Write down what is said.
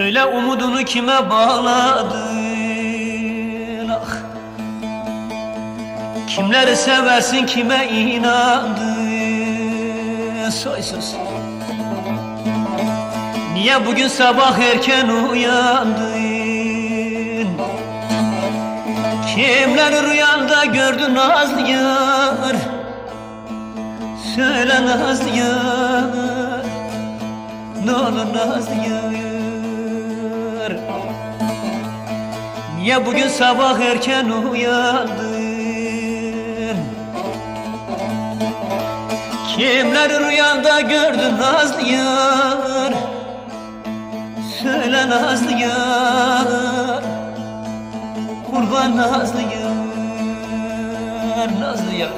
Söyle umudunu kime bağladın ah? Kimleri seversin kime inandın soysuz? Niye bugün sabah erken uyandın? Kimleri rüyanda gördün nazlı yar? Söyle nazlı yar, ne olur nazlı yar. Niye bugün sabah erken uyandın? Kimleri rüyanda gördün nazlı yar? Söyle nazlı yar, kurban nazlı yar, nazlı yar.